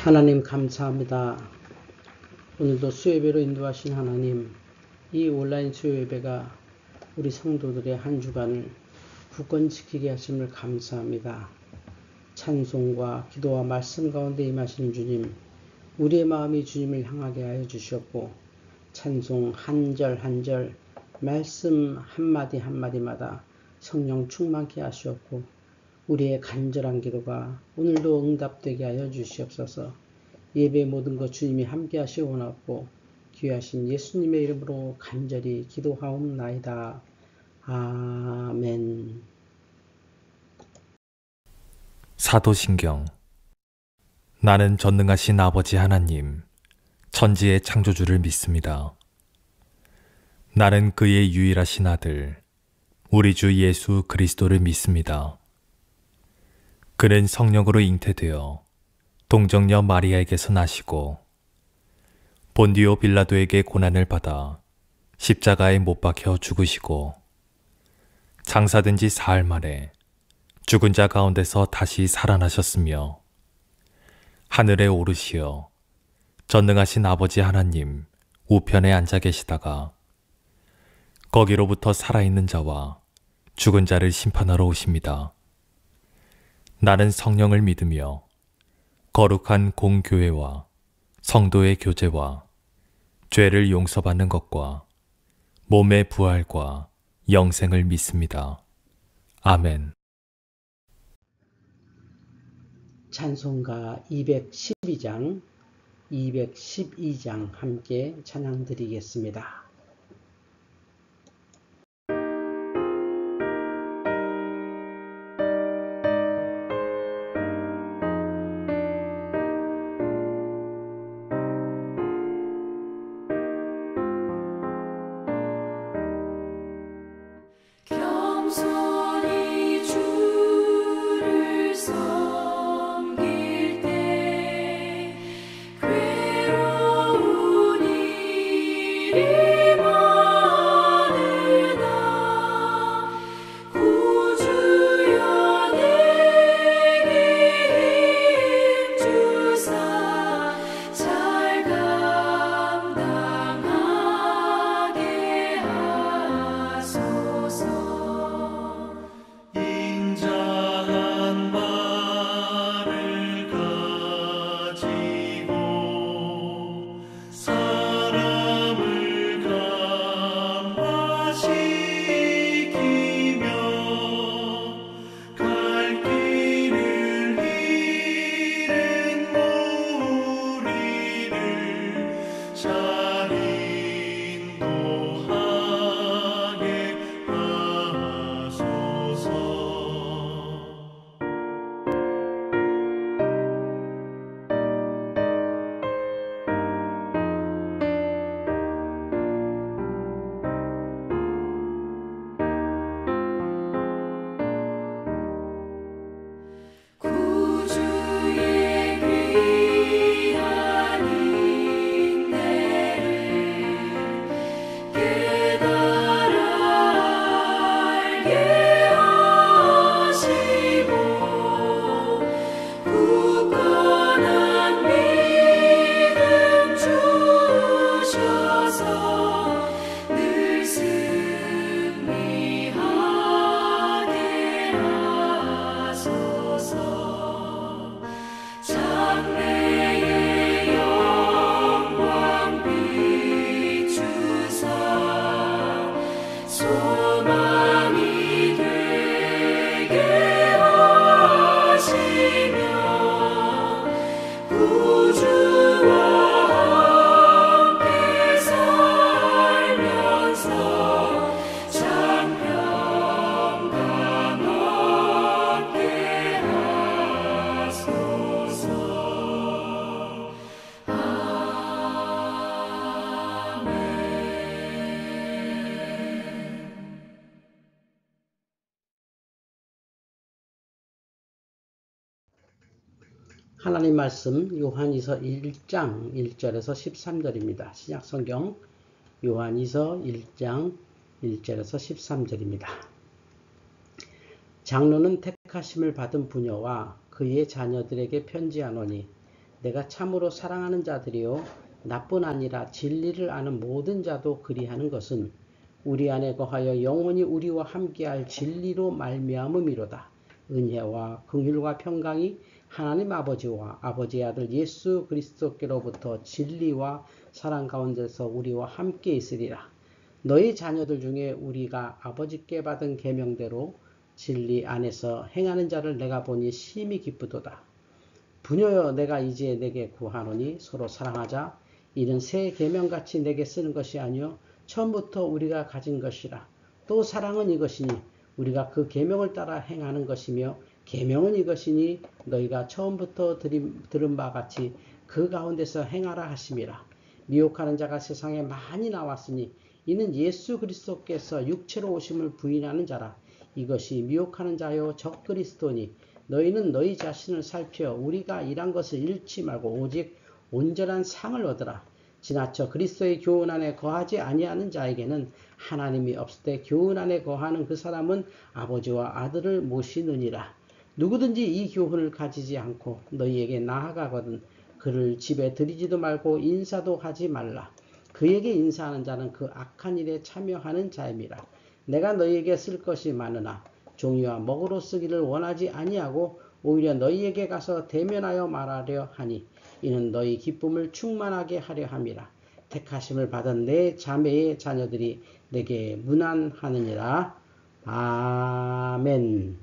하나님 감사합니다. 오늘도 수요예배로 인도하신 하나님, 이 온라인 수요예배가 우리 성도들의 한 주간을 굳건히 지키게 하심을 감사합니다. 찬송과 기도와 말씀 가운데 임하시는 주님, 우리의 마음이 주님을 향하게 하여 주시옵고 찬송 한 절 한 절, 말씀 한마디 한마디마다 성령 충만케 하시옵고 우리의 간절한 기도가 오늘도 응답되게 하여 주시옵소서. 예배 모든 것 주님이 함께 하시옵고 귀하신 예수님의 이름으로 간절히 기도하옵나이다. 아멘. 사도신경. 나는 전능하신 아버지 하나님, 천지의 창조주를 믿습니다. 나는 그의 유일하신 아들, 우리 주 예수 그리스도를 믿습니다. 그는 성령으로 잉태되어 동정녀 마리아에게서 나시고 본디오 빌라도에게 고난을 받아 십자가에 못 박혀 죽으시고 장사된 지 사흘 만에 죽은 자 가운데서 다시 살아나셨으며 하늘에 오르시어 전능하신 아버지 하나님 우편에 앉아 계시다가 거기로부터 살아있는 자와 죽은 자를 심판하러 오십니다. 나는 성령을 믿으며 거룩한 공교회와 성도의 교제와 죄를 용서받는 것과 몸의 부활과 영생을 믿습니다. 아멘. 찬송가 212장, 212장 함께 찬양 드리겠습니다. 하나님 말씀 요한이서 1장 1절에서 13절입니다. 신약성경 요한이서 1장 1절에서 13절입니다. 장로는 택하심을 받은 부녀와 그의 자녀들에게 편지하노니 내가 참으로 사랑하는 자들이요 나뿐 아니라 진리를 아는 모든 자도 그리하는 것은 우리 안에 거하여 영원히 우리와 함께할 진리로 말미암음이로다. 은혜와 긍휼과 평강이 하나님 아버지와 아버지의 아들 예수 그리스도께로부터 진리와 사랑 가운데서 우리와 함께 있으리라. 너희 자녀들 중에 우리가 아버지께 받은 계명대로 진리 안에서 행하는 자를 내가 보니 심히 기쁘도다. 부녀여 내가 이제 내게 구하노니 서로 사랑하자. 이는 새 계명같이 내게 쓰는 것이 아니요 처음부터 우리가 가진 것이라. 또 사랑은 이것이니 우리가 그 계명을 따라 행하는 것이며 계명은 이것이니 너희가 처음부터 들은 바 같이 그 가운데서 행하라 하심이라. 미혹하는 자가 세상에 많이 나왔으니 이는 예수 그리스도께서 육체로 오심을 부인하는 자라. 이것이 미혹하는 자요 적그리스도니 너희는 너희 자신을 살펴 우리가 일한 것을 잃지 말고 오직 온전한 상을 얻으라. 지나쳐 그리스도의 교훈 안에 거하지 아니하는 자에게는 하나님이 없을 때 교훈 안에 거하는 그 사람은 아버지와 아들을 모시느니라. 누구든지 이 교훈을 가지지 않고 너희에게 나아가거든 그를 집에 들이지도 말고 인사도 하지 말라. 그에게 인사하는 자는 그 악한 일에 참여하는 자임이라. 내가 너희에게 쓸 것이 많으나 종이와 먹으로 쓰기를 원하지 아니하고 오히려 너희에게 가서 대면하여 말하려 하니 이는 너희 기쁨을 충만하게 하려 함이라. 택하심을 받은 내 자매의 자녀들이 내게 문안하느니라. 아멘.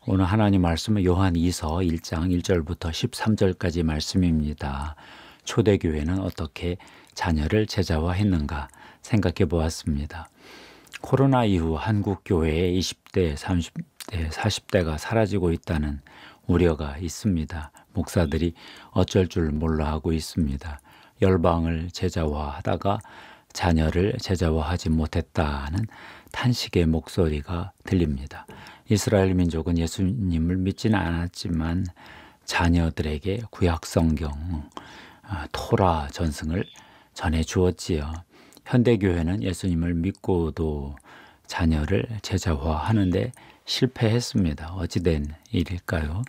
오늘 하나님 말씀은 요한 2서 1장 1절부터 13절까지 말씀입니다. 초대교회는 어떻게 자녀를 제자화했는가 생각해 보았습니다. 코로나 이후 한국 교회의 20대, 30대, 40대가 사라지고 있다는 우려가 있습니다. 목사들이 어쩔 줄 몰라 하고 있습니다. 열방을 제자화하다가 자녀를 제자화하지 못했다는 탄식의 목소리가 들립니다. 이스라엘 민족은 예수님을 믿지는 않았지만 자녀들에게 구약 성경, 토라 전승을 전해 주었지요. 현대교회는 예수님을 믿고도 자녀를 제자화하는데 실패했습니다. 어찌된 일일까요?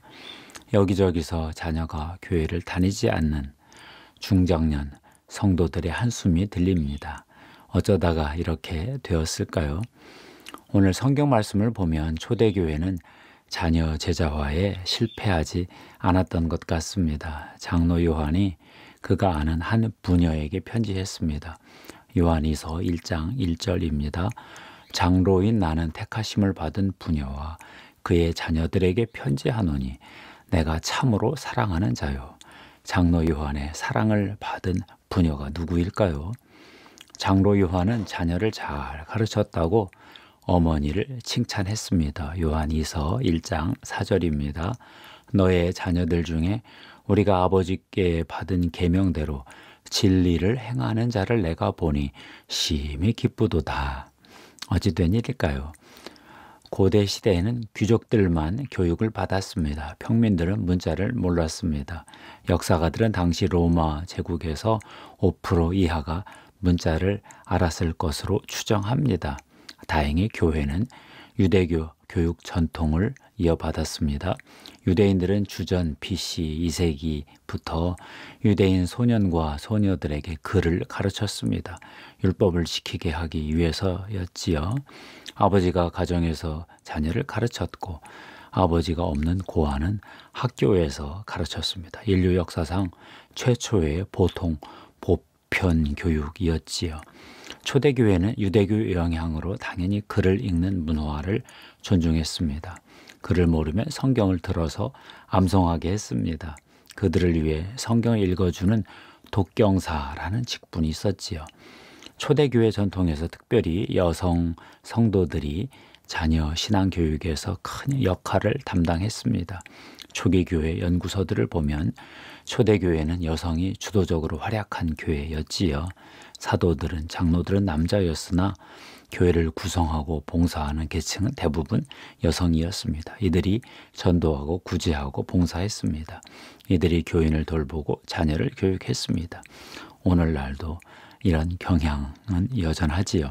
여기저기서 자녀가 교회를 다니지 않는 중장년 성도들의 한숨이 들립니다. 어쩌다가 이렇게 되었을까요? 오늘 성경 말씀을 보면 초대교회는 자녀 제자화에 실패하지 않았던 것 같습니다. 장로 요한이 그가 아는 한 부녀에게 편지했습니다. 요한이서 1장 1절입니다. 장로인 나는 택하심을 받은 부녀와 그의 자녀들에게 편지하노니 내가 참으로 사랑하는 자요. 장로 요한의 사랑을 받은 부녀가 누구일까요? 장로 요한은 자녀를 잘 가르쳤다고 어머니를 칭찬했습니다. 요한이서 1장 4절입니다. 너의 자녀들 중에 우리가 아버지께 받은 계명대로 진리를 행하는 자를 내가 보니 심히 기쁘도다. 어찌 된 일일까요? 고대 시대에는 귀족들만 교육을 받았습니다. 평민들은 문자를 몰랐습니다. 역사가들은 당시 로마 제국에서 5% 이하가 문자를 알았을 것으로 추정합니다. 다행히 교회는 유대교 교육 전통을 이어받았습니다. 유대인들은 주전 BC 2세기부터 유대인 소년과 소녀들에게 글을 가르쳤습니다. 율법을 지키게 하기 위해서였지요. 아버지가 가정에서 자녀를 가르쳤고 아버지가 없는 고아는 학교에서 가르쳤습니다. 인류 역사상 최초의 보통 보편 교육이었지요. 초대교회는 유대교 영향으로 당연히 글을 읽는 문화를 존중했습니다. 글을 모르면 성경을 들어서 암송하게 했습니다. 그들을 위해 성경을 읽어주는 독경사라는 직분이 있었지요. 초대교회 전통에서 특별히 여성 성도들이 자녀 신앙교육에서 큰 역할을 담당했습니다. 초기 교회 연구서들을 보면 초대교회는 여성이 주도적으로 활약한 교회였지요. 사도들은 장로들은 남자였으나 교회를 구성하고 봉사하는 계층은 대부분 여성이었습니다. 이들이 전도하고 구제하고 봉사했습니다. 이들이 교인을 돌보고 자녀를 교육했습니다. 오늘날도 이런 경향은 여전하지요.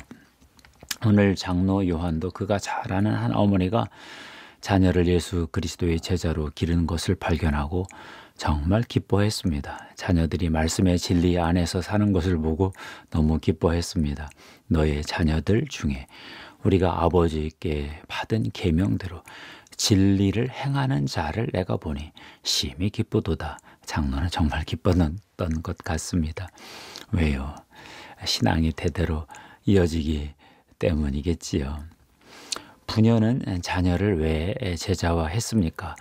오늘 장로 요한도 그가 잘 아는 한 어머니가 자녀를 예수 그리스도의 제자로 기르는 것을 발견하고 정말 기뻐했습니다. 자녀들이 말씀의 진리 안에서 사는 것을 보고 너무 기뻐했습니다. 너의 자녀들 중에 우리가 아버지께 받은 계명대로 진리를 행하는 자를 내가 보니 심히 기쁘도다. 장로는 정말 기뻤던 것 같습니다. 왜요? 신앙이 대대로 이어지기 때문이겠지요. 부녀는 자녀를 왜 제자화했습니까?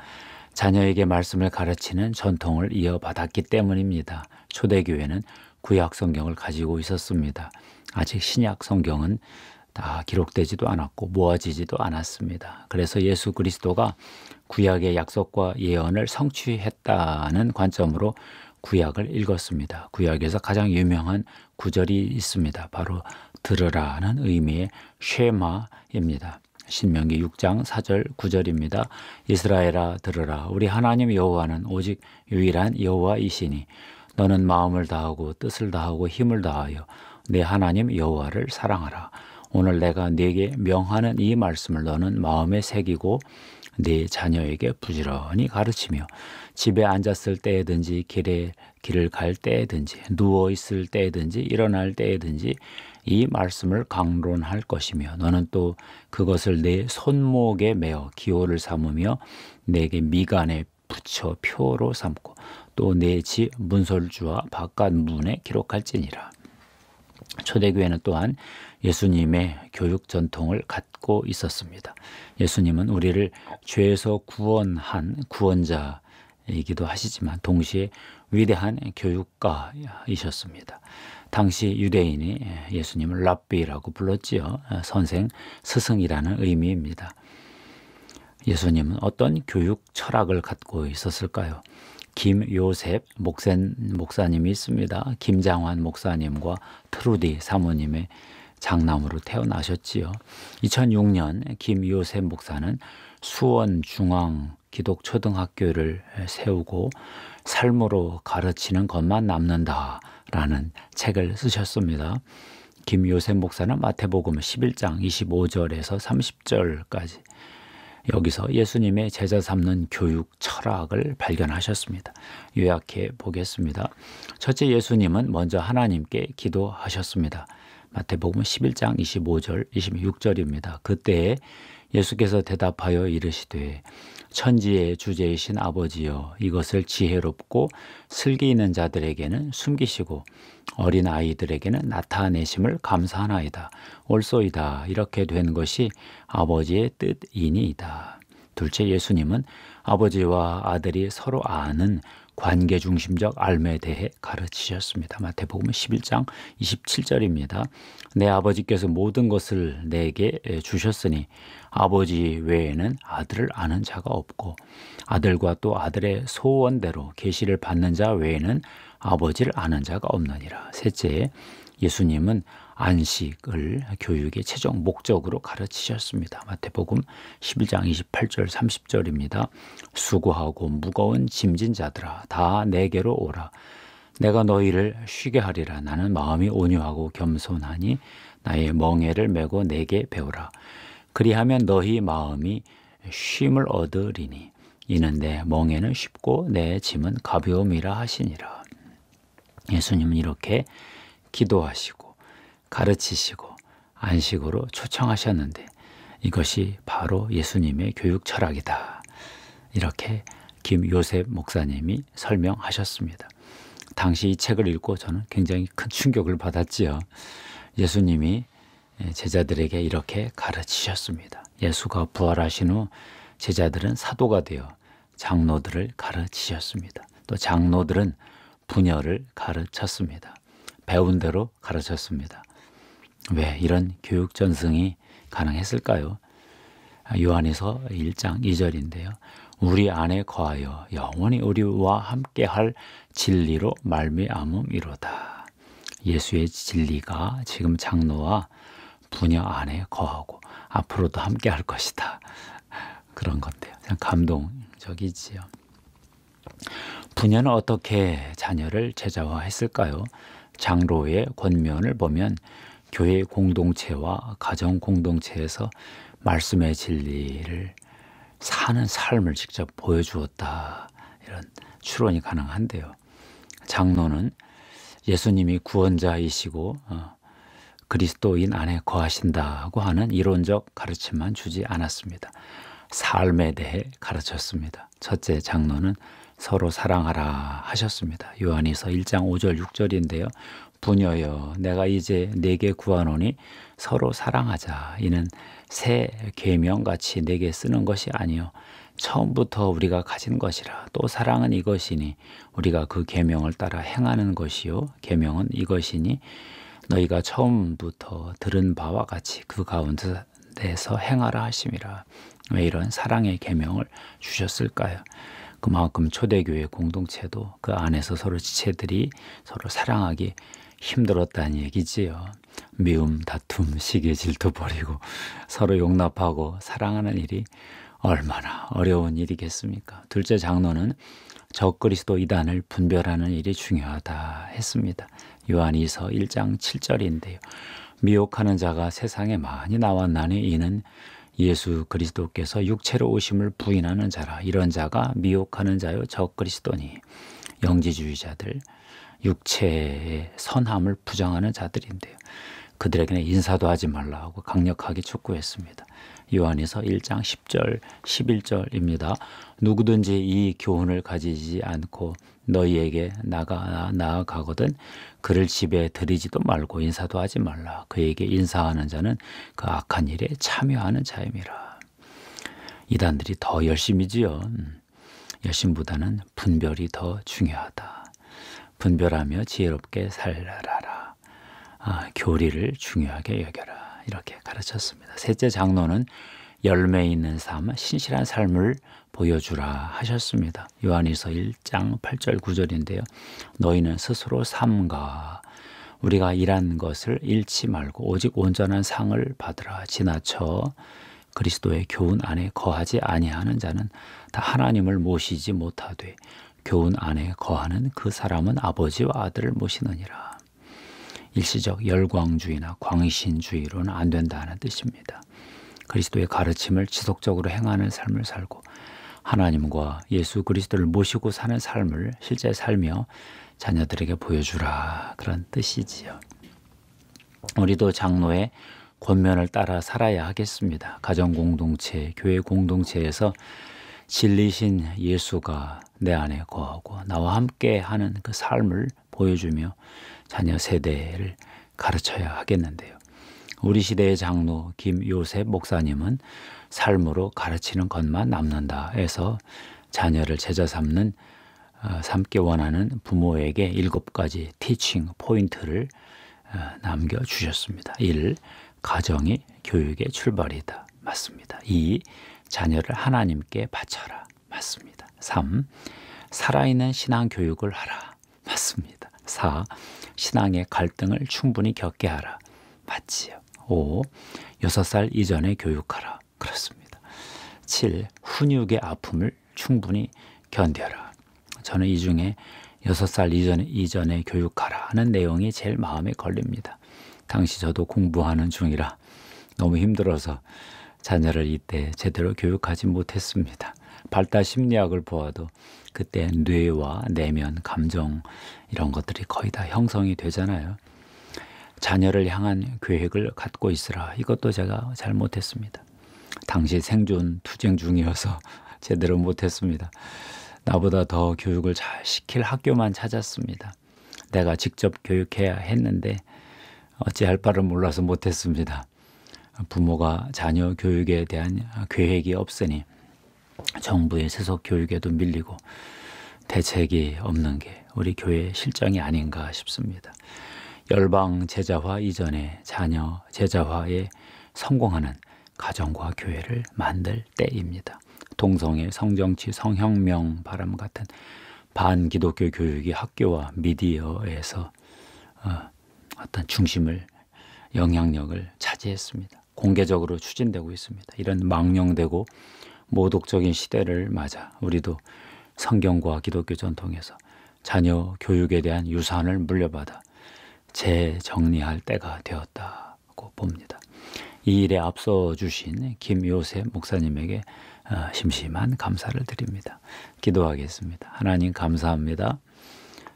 자녀에게 말씀을 가르치는 전통을 이어받았기 때문입니다. 초대교회는 구약 성경을 가지고 있었습니다. 아직 신약 성경은 다 기록되지도 않았고 모아지지도 않았습니다. 그래서 예수 그리스도가 구약의 약속과 예언을 성취했다는 관점으로 구약을 읽었습니다. 구약에서 가장 유명한 구절이 있습니다. 바로 들으라는 의미의 쉐마입니다. 신명기 6장 4절 9절입니다. 이스라엘아 들으라. 우리 하나님 여호와는 오직 유일한 여호와이시니 너는 마음을 다하고 뜻을 다하고 힘을 다하여 내 하나님 여호와를 사랑하라. 오늘 내가 네게 명하는 이 말씀을 너는 마음에 새기고 네 자녀에게 부지런히 가르치며 집에 앉았을 때든지 길을 갈 때든지 누워 있을 때든지 일어날 때든지 이 말씀을 강론할 것이며 너는 또 그것을 내 손목에 메어 기호를 삼으며 내게 미간에 붙여 표로 삼고 또 내 집 문설주와 바깥 문에 기록할지니라. 초대교회는 또한 예수님의 교육 전통을 갖고 있었습니다. 예수님은 우리를 죄에서 구원한 구원자이기도 하시지만 동시에 위대한 교육가이셨습니다. 당시 유대인이 예수님을 랍비라고 불렀지요. 선생, 스승이라는 의미입니다. 예수님은 어떤 교육 철학을 갖고 있었을까요? 김요셉 목사님이 있습니다. 김장환 목사님과 트루디 사모님의 장남으로 태어나셨지요. 2006년 김요셉 목사는 수원중앙 기독초등학교를 세우고 삶으로 가르치는 것만 남는다라는 책을 쓰셨습니다. 김요셉 목사는 마태복음 11장 25절에서 30절까지 여기서 예수님의 제자 삼는 교육 철학을 발견하셨습니다. 요약해 보겠습니다. 첫째, 예수님은 먼저 하나님께 기도하셨습니다. 마태복음 11장 25절, 26절입니다. 그때 예수께서 대답하여 이르시되 천지의 주제이신 아버지여 이것을 지혜롭고 슬기 있는 자들에게는 숨기시고 어린 아이들에게는 나타내심을 감사하나이다. 옳소이다. 이렇게 된 것이 아버지의 뜻이니이다. 둘째, 예수님은 아버지와 아들이 서로 아는 관계 중심적 알매에 대해 가르치셨습니다. 마태복음 11장 27절입니다. 내 아버지께서 모든 것을 내게 주셨으니 아버지 외에는 아들을 아는 자가 없고 아들과 또 아들의 소원대로 계시를 받는 자 외에는 아버지를 아는 자가 없느니라. 셋째, 예수님은 안식을 교육의 최종 목적으로 가르치셨습니다. 마태복음 11장 28절 30절입니다. 수고하고 무거운 짐진 자들아 다 내게로 오라. 내가 너희를 쉬게 하리라. 나는 마음이 온유하고 겸손하니 나의 멍에를 메고 내게 배우라. 그리하면 너희 마음이 쉼을 얻으리니 이는 내 멍에는 쉽고 내 짐은 가벼움이라 하시니라. 예수님은 이렇게 기도하시고 가르치시고 안식으로 초청하셨는데 이것이 바로 예수님의 교육 철학이다. 이렇게 김요셉 목사님이 설명하셨습니다. 당시 이 책을 읽고 저는 굉장히 큰 충격을 받았지요. 예수님이 제자들에게 이렇게 가르치셨습니다. 예수가 부활하신 후 제자들은 사도가 되어 장로들을 가르치셨습니다. 또 장로들은 부녀를 가르쳤습니다. 배운 대로 가르쳤습니다. 왜 이런 교육 전승이 가능했을까요? 요한에서 1장 2절인데요. 우리 안에 거하여 영원히 우리와 함께할 진리로 말미암음이로다. 예수의 진리가 지금 장로와 부녀 안에 거하고 앞으로도 함께할 것이다. 그런 건데요. 감동적이지요. 부녀는 어떻게 자녀를 제자화했을까요? 장로의 권면을 보면 교회 공동체와 가정 공동체에서 말씀의 진리를 사는 삶을 직접 보여주었다. 이런 추론이 가능한데요. 장로는 예수님이 구원자이시고 그리스도인 안에 거하신다고 하는 이론적 가르침만 주지 않았습니다. 삶에 대해 가르쳤습니다. 첫째, 장로는 서로 사랑하라 하셨습니다. 요한일서 1장 5절 6절인데요. 부녀여 내가 이제 네게 구하노니 서로 사랑하자. 이는 새 계명같이 네게 쓰는 것이 아니요 처음부터 우리가 가진 것이라. 또 사랑은 이것이니 우리가 그 계명을 따라 행하는 것이요 계명은 이것이니 너희가 처음부터 들은 바와 같이 그 가운데서 행하라 하심이라. 왜 이런 사랑의 계명을 주셨을까요? 그만큼 초대교회 공동체도 그 안에서 서로 지체들이 서로 사랑하기 힘들었다는 얘기지요. 미움, 다툼, 시기, 질투 버리고 서로 용납하고 사랑하는 일이 얼마나 어려운 일이겠습니까? 둘째, 장로는 적그리스도 이단을 분별하는 일이 중요하다 했습니다. 요한이서 1장 7절인데요. 미혹하는 자가 세상에 많이 나왔나니 이는 예수 그리스도께서 육체로 오심을 부인하는 자라. 이런 자가 미혹하는 자요 적그리스도니. 영지주의자들, 육체의 선함을 부정하는 자들인데요. 그들에게는 인사도 하지 말라고 강력하게 촉구했습니다. 요한에서 1장 10절 11절입니다. 누구든지 이 교훈을 가지지 않고 너희에게 나아가거든 그를 집에 들이지도 말고 인사도 하지 말라. 그에게 인사하는 자는 그 악한 일에 참여하는 자임이라. 이단들이 더 열심이지요. 열심보다는 분별이 더 중요하다. 분별하며 지혜롭게 살아라. 교리를 중요하게 여겨라. 이렇게 가르쳤습니다. 셋째, 장로는 열매 있는 삶, 신실한 삶을 보여주라 하셨습니다. 요한일서 1장 8절 9절인데요. 너희는 스스로 삼가 우리가 일한 것을 잃지 말고 오직 온전한 상을 받으라. 지나쳐 그리스도의 교훈 안에 거하지 아니하는 자는 다 하나님을 모시지 못하되 교훈 안에 거하는 그 사람은 아버지와 아들을 모시느니라. 일시적 열광주의나 광신주의로는 안 된다는 뜻입니다. 그리스도의 가르침을 지속적으로 행하는 삶을 살고 하나님과 예수 그리스도를 모시고 사는 삶을 실제 살며 자녀들에게 보여주라. 그런 뜻이지요. 우리도 장로의 권면을 따라 살아야 하겠습니다. 가정공동체, 교회 공동체에서 진리신 예수가 내 안에 거하고 나와 함께 하는 그 삶을 보여주며 자녀 세대를 가르쳐야 하겠는데요. 우리 시대의 장로 김요셉 목사님은 삶으로 가르치는 것만 남는다 해서 자녀를 제자 삼기 원하는 부모에게 7가지 티칭 포인트를 남겨주셨습니다. 1. 가정이 교육의 출발이다. 맞습니다. 2. 자녀를 하나님께 바쳐라. 맞습니다. 3. 살아있는 신앙 교육을 하라. 맞습니다. 4. 신앙의 갈등을 충분히 겪게 하라. 맞지요. 5. 6살 이전에 교육하라. 그렇습니다. 7. 훈육의 아픔을 충분히 견뎌라. 저는 이 중에 6살 이전에 교육하라 하는 내용이 제일 마음에 걸립니다. 당시 저도 공부하는 중이라 너무 힘들어서 자녀를 이때 제대로 교육하지 못했습니다. 발달 심리학을 보아도 그때 뇌와 내면, 감정 이런 것들이 거의 다 형성이 되잖아요. 자녀를 향한 계획을 갖고 있으라. 이것도 제가 잘 못했습니다. 당시 생존 투쟁 중이어서 제대로 못했습니다. 나보다 더 교육을 잘 시킬 학교만 찾았습니다. 내가 직접 교육해야 했는데 어찌할 바를 몰라서 못했습니다. 부모가 자녀 교육에 대한 계획이 없으니 정부의 세속 교육에도 밀리고 대책이 없는 게 우리 교회의 실정이 아닌가 싶습니다. 열방 제자화 이전에 자녀 제자화에 성공하는 가정과 교회를 만들 때입니다. 동성애, 성정치, 성혁명 바람 같은 반기독교 교육이 학교와 미디어에서 어떤 중심을 영향력을 차지했습니다. 공개적으로 추진되고 있습니다. 이런 망령되고 모독적인 시대를 맞아 우리도 성경과 기독교 전통에서 자녀 교육에 대한 유산을 물려받아 재정리할 때가 되었다고 봅니다. 이 일에 앞서 주신 김요셉 목사님에게 심심한 감사를 드립니다. 기도하겠습니다. 하나님 감사합니다.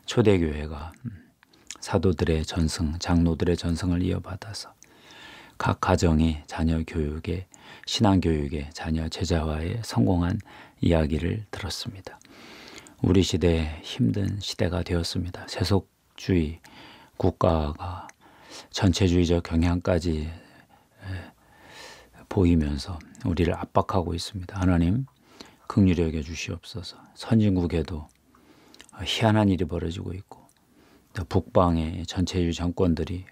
초대교회가 사도들의 전승, 장로들의 전승을 이어받아서 각 가정이 자녀 교육에, 신앙교육에 자녀 제자화에 성공한 이야기를 들었습니다. 우리 시대에 힘든 시대가 되었습니다. 세속주의 국가가 전체주의적 경향까지 보이면서 우리를 압박하고 있습니다. 하나님 긍휼히 여겨 주시옵소서. 선진국에도 희한한 일이 벌어지고 있고 북방의 전체주의 정권들이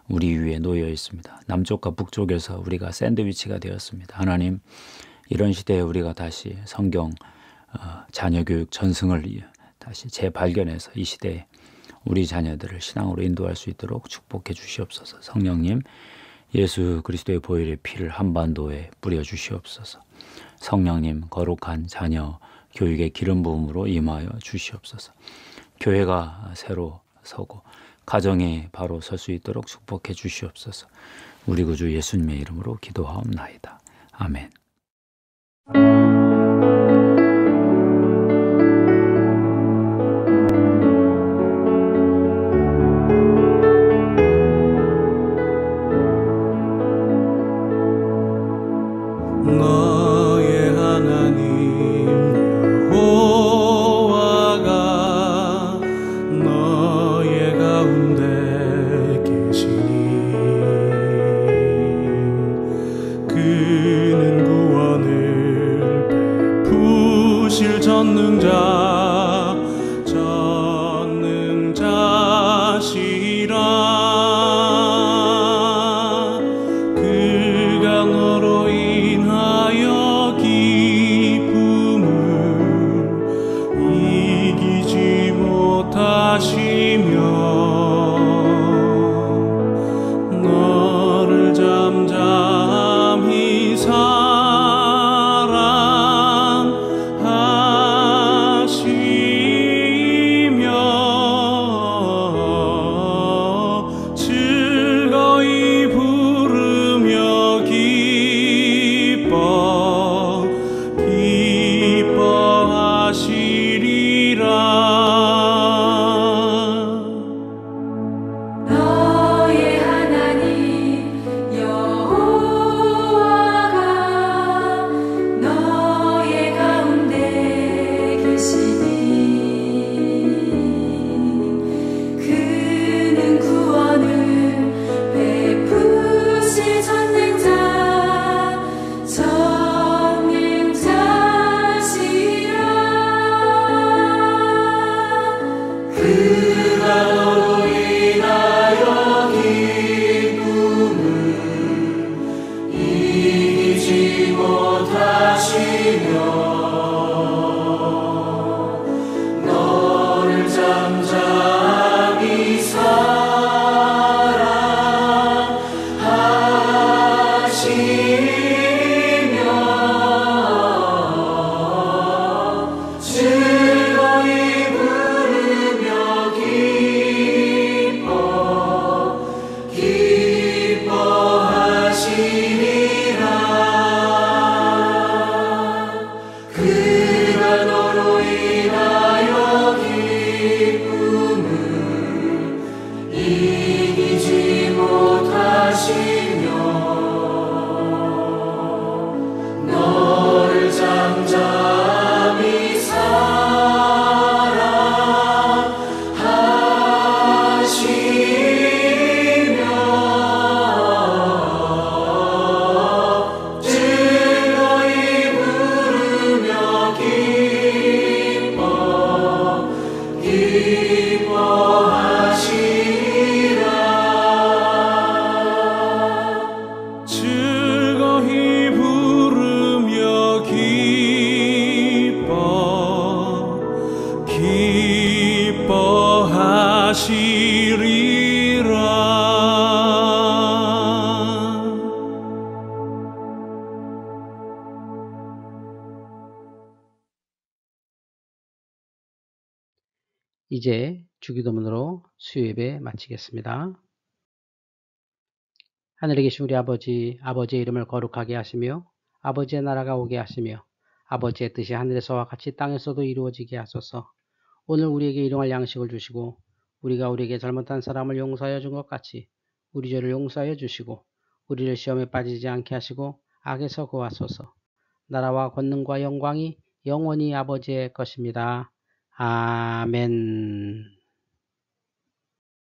우리 위에 놓여 있습니다. 남쪽과 북쪽에서 우리가 샌드위치가 되었습니다. 하나님 이런 시대에 우리가 다시 성경 자녀교육 전승을 다시 재발견해서 이 시대에 우리 자녀들을 신앙으로 인도할 수 있도록 축복해 주시옵소서. 성령님 예수 그리스도의 보혈의 피를 한반도에 뿌려 주시옵소서. 성령님 거룩한 자녀 교육의 기름 부음으로 임하여 주시옵소서. 교회가 새로 서고 가정이 바로 설 수 있도록 축복해 주시옵소서. 우리 구주 예수님의 이름으로 기도하옵나이다. 아멘. 너의 하나님 여호와가 너의 가운데 계시니 그는 구원을 베푸실 전능자시라. 그가 너로 인하여 기쁨을 이기지 못하시며 너를 잠잠히 사랑하시며 즐거이 부르며 기뻐하시리라. 너의 하나님 여호와가 너의 가운데 계시니 그는 구원을 베푸실 전능자시라. 그가 너로 인하여 기쁨을 이기지 못하시며 너를 잠잠히 사랑하시며 즐거이 부르며 기뻐하시리라. 그가 너로 인하여 기쁨을 이기지 못하시며 너를 잠잠히 사랑하시며 즐거이 부르며 기뻐하시리라. 즐거이 부르며 기뻐하시리라. 이제 주기도문으로 수요예배 마치겠습니다. 하늘에 계신 우리 아버지, 아버지의 이름을 거룩하게 하시며 아버지의 나라가 오게 하시며 아버지의 뜻이 하늘에서와 같이 땅에서도 이루어지게 하소서. 오늘 우리에게 일용할 양식을 주시고 우리가 우리에게 잘못한 사람을 용서하여 준 것 같이 우리 죄를 용서하여 주시고 우리를 시험에 빠지지 않게 하시고 악에서 구하소서. 나라와 권능과 영광이 영원히 아버지의 것입니다. 아멘.